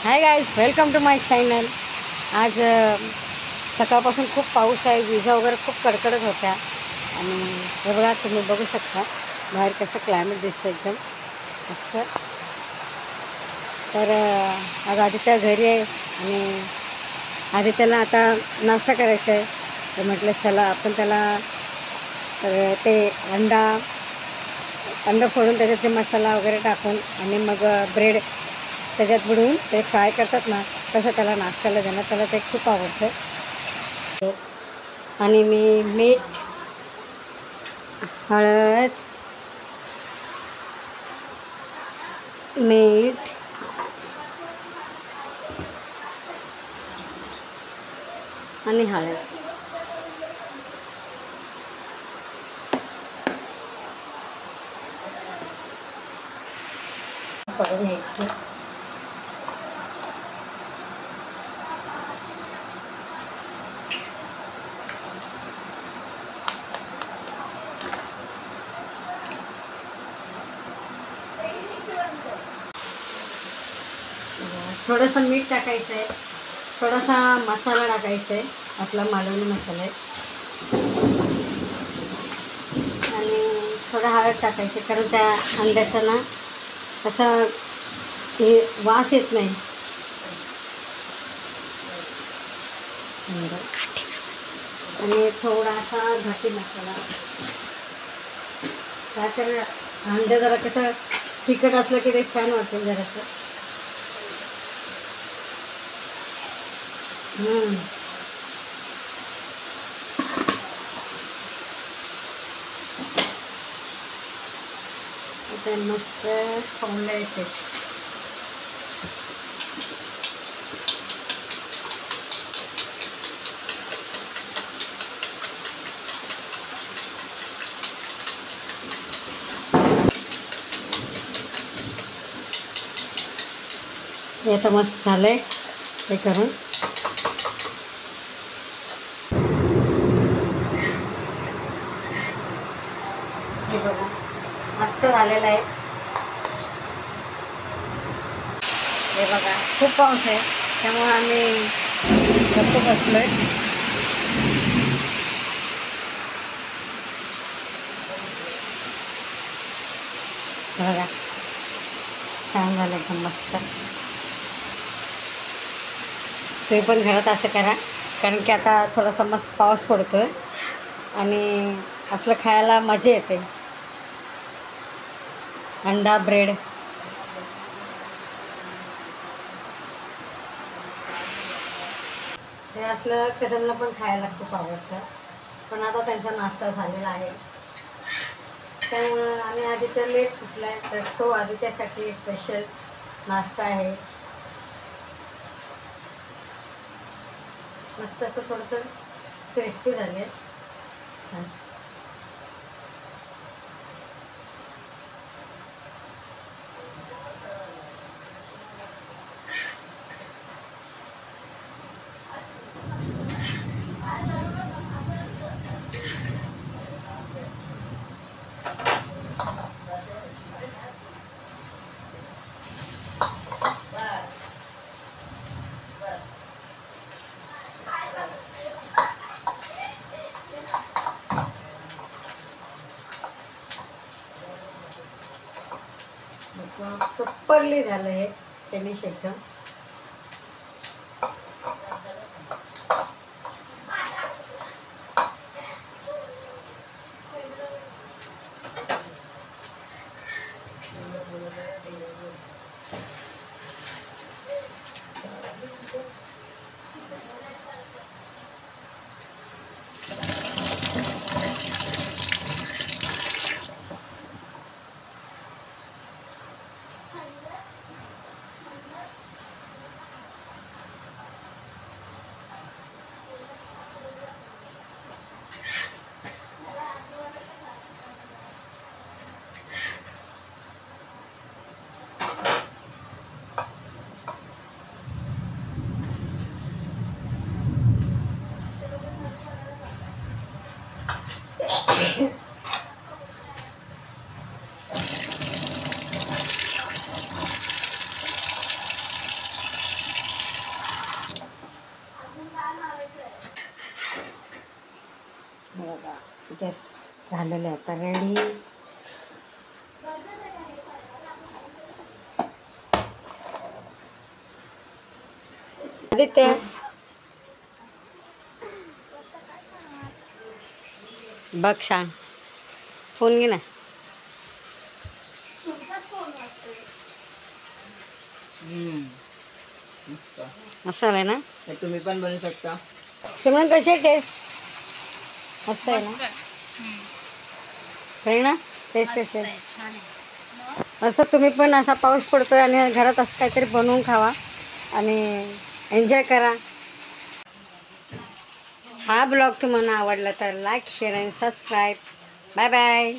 High guys, welcome to my channel. आज सकाळपासून खूप पाऊस आहे, विजा वगैरे खूप कडकडत होत्या आणि हे बघा तुम्ही बघू शकता बाहेर कसं क्लायमेट दिसतं एकदम मस्त. तर आज आदित्य घरी आहे आणि आदित्यला आता नाश्ता करायचा आहे. तर म्हटलं चला आपण त्याला ते अंडा फोडून त्याच्यात ते मसाला वगैरे टाकून आणि मग ब्रेड त्याच्यात बुडवून ते फ्राय करतात ना, तसं त्याला नाश्त्याला देणं, त्याला ते खूप आवडतं. आणि मी मीठ, हळद, मीठ आणि हळद करून घ्यायची. थोडंसं मीठ टाकायचं आहे, थोडासा मसाला टाकायचा आहे, आपला मालवणी मसाला आहे, आणि थोडा हळद टाकायचे, कारण त्या अंड्याचा ना असा हे वास येत नाही. आणि थोडासा घाटी मसाला, त्याच्याने अंडे जरा कसं तिखट असलं की ते छान वाटेल जरासं. ते मस्त खाऊन द्यायचे. हे तर मस्त झालंय हे करून. हे बघा मस्त झालेलं आहे. हे बघा खूप पाऊस आहे त्यामुळे आम्ही गप्प बसलोय. बघा छान झालं एकदम मस्त. तुम्ही पण घरात असं करा, कारण की आता थोडासा मस्त पाऊस पडतोय आणि असलं खायला मजा येते. अंडा ब्रेड हे असलं कदमला पण खायला खूप आवडतं, पण आता त्यांचा नाश्ता झालेला आहे त्यामुळं आम्ही आदित्य लेट उठला आहे, तर तो आदित्यासाठी स्पेशल नाश्ता आहे. मस्त असं थोडंसं क्रिस्पी झाले छान. प्रॉपरली झालं हे फिनिश एकदम. झालेलं आहे आता रेडी. आदित्य बघ सांग, फोन घे ना. मस्त आहे ना. तुम्ही पण बनवू शकता. सिमरन कशी आहे टेस्ट? मस्त आहे ना. प्रेरणा टेस्ट कशी आहे? मस्त. तुम्ही पण असा पाऊस पडतोय आणि घरात असं काहीतरी बनवून खावा आणि एन्जॉय करा. हा ब्लॉग तुम्हाला आवडला तर लाईक शेअर आणि सबस्क्राईब. Bye bye.